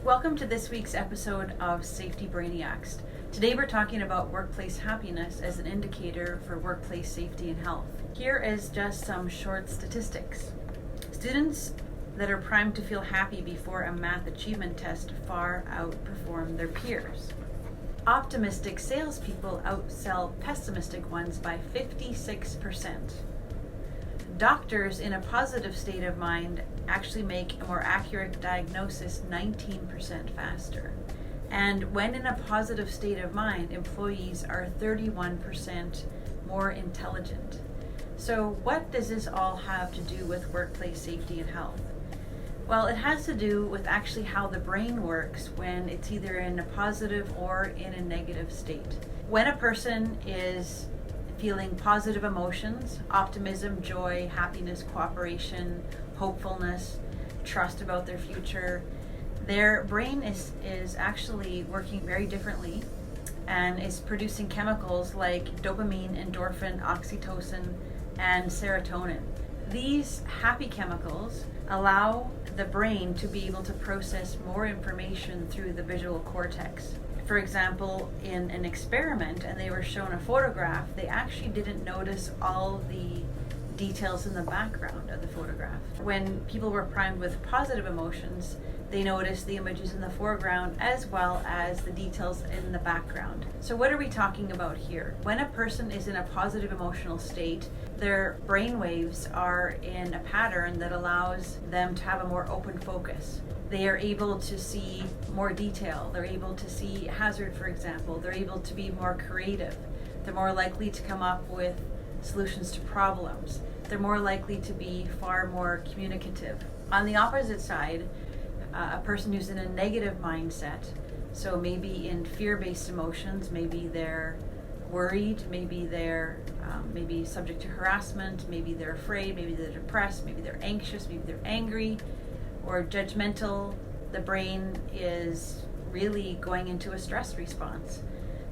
Welcome to this week's episode of Safety Brainiacs. Today we're talking about workplace happiness as an indicator for workplace safety and health. Here is just some short statistics. Students that are primed to feel happy before a math achievement test far outperform their peers. Optimistic salespeople outsell pessimistic ones by 56%. Doctors in a positive state of mind actually make a more accurate diagnosis 19% faster. And when in a positive state of mind, employees are 31% more intelligent. So what does this all have to do with workplace safety and health? Well, it has to do with actually how the brain works when it's either in a positive or in a negative state. When a person is feeling positive emotions, optimism, joy, happiness, cooperation, hopefulness, trust about their future, their brain is actually working very differently and is producing chemicals like dopamine, endorphin, oxytocin, and serotonin. These happy chemicals allow the brain to be able to process more information through the visual cortex. For example, in an experiment, and they were shown a photograph, they actually didn't notice all the details in the background of the photograph. When people were primed with positive emotions, they noticed the images in the foreground as well as the details in the background. So what are we talking about here? When a person is in a positive emotional state, their brain waves are in a pattern that allows them to have a more open focus. They are able to see more detail. They're able to see hazard, for example. They're able to be more creative. They're more likely to come up with solutions to problems. They're more likely to be far more communicative. On the opposite side, a person who's in a negative mindset, so maybe in fear-based emotions, maybe they're worried, maybe they're maybe subject to harassment, maybe they're afraid, maybe they're depressed, maybe they're anxious, maybe they're angry, or judgmental, the brain is really going into a stress response.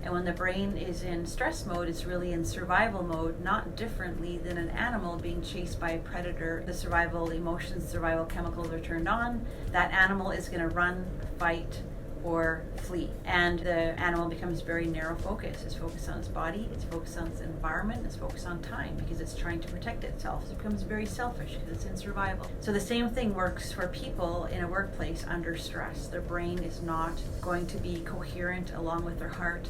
And when the brain is in stress mode, it's really in survival mode, not differently than an animal being chased by a predator. The survival emotions, survival chemicals are turned on. That animal is going to run, fight, or flee. And the animal becomes very narrow focused. It's focused on its body, it's focused on its environment, it's focused on time because it's trying to protect itself. So it becomes very selfish because it's in survival. So the same thing works for people in a workplace under stress. Their brain is not going to be coherent along with their heart.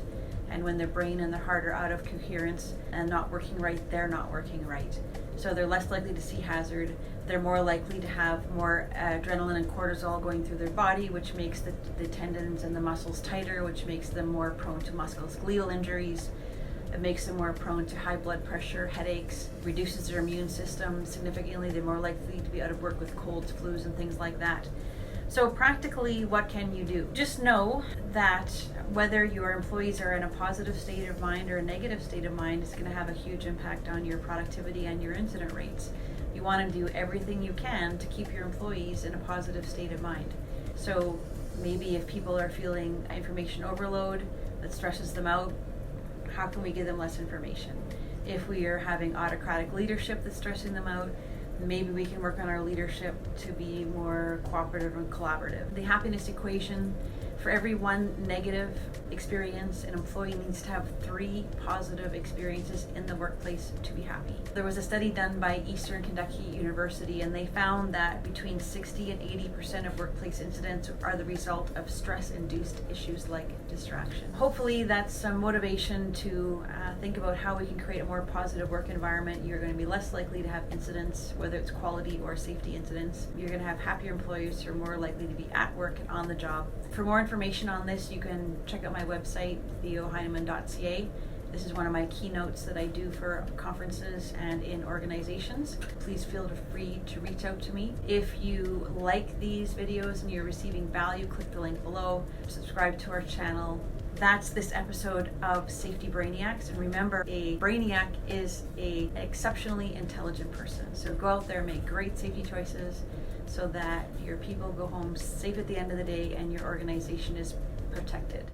And when their brain and their heart are out of coherence and not working right, they're not working right. So they're less likely to see hazard. They're more likely to have more adrenaline and cortisol going through their body, which makes the tendons and the muscles tighter, which makes them more prone to musculoskeletal injuries. It makes them more prone to high blood pressure, headaches, reduces their immune system significantly. They're more likely to be out of work with colds, flus, and things like that. So practically, what can you do? Just know that whether your employees are in a positive state of mind or a negative state of mind is going to have a huge impact on your productivity and your incident rates. You want to do everything you can to keep your employees in a positive state of mind. So maybe if people are feeling information overload that stresses them out, how can we give them less information? If we are having autocratic leadership that's stressing them out, maybe we can work on our leadership to be more cooperative and collaborative. The happiness equation, for every one negative experience, an employee needs to have 3 positive experiences in the workplace to be happy. There was a study done by Eastern Kentucky University, and they found that between 60 and 80% of workplace incidents are the result of stress-induced issues like distraction. Hopefully that's some motivation to think about how we can create a more positive work environment. You're going to be less likely to have incidents, whether it's quality or safety incidents. You're going to have happier employees who are more likely to be at work and on the job. For more information on this, you can check out my website, theoheineman.ca. This is one of my keynotes that I do for conferences and in organizations. Please feel free to reach out to me. If you like these videos and you're receiving value, click the link below. Subscribe to our channel. That's this episode of Safety Brainiacs. And remember, a Brainiac is an exceptionally intelligent person. So go out there, make great safety choices so that your people go home safe at the end of the day and your organization is protected.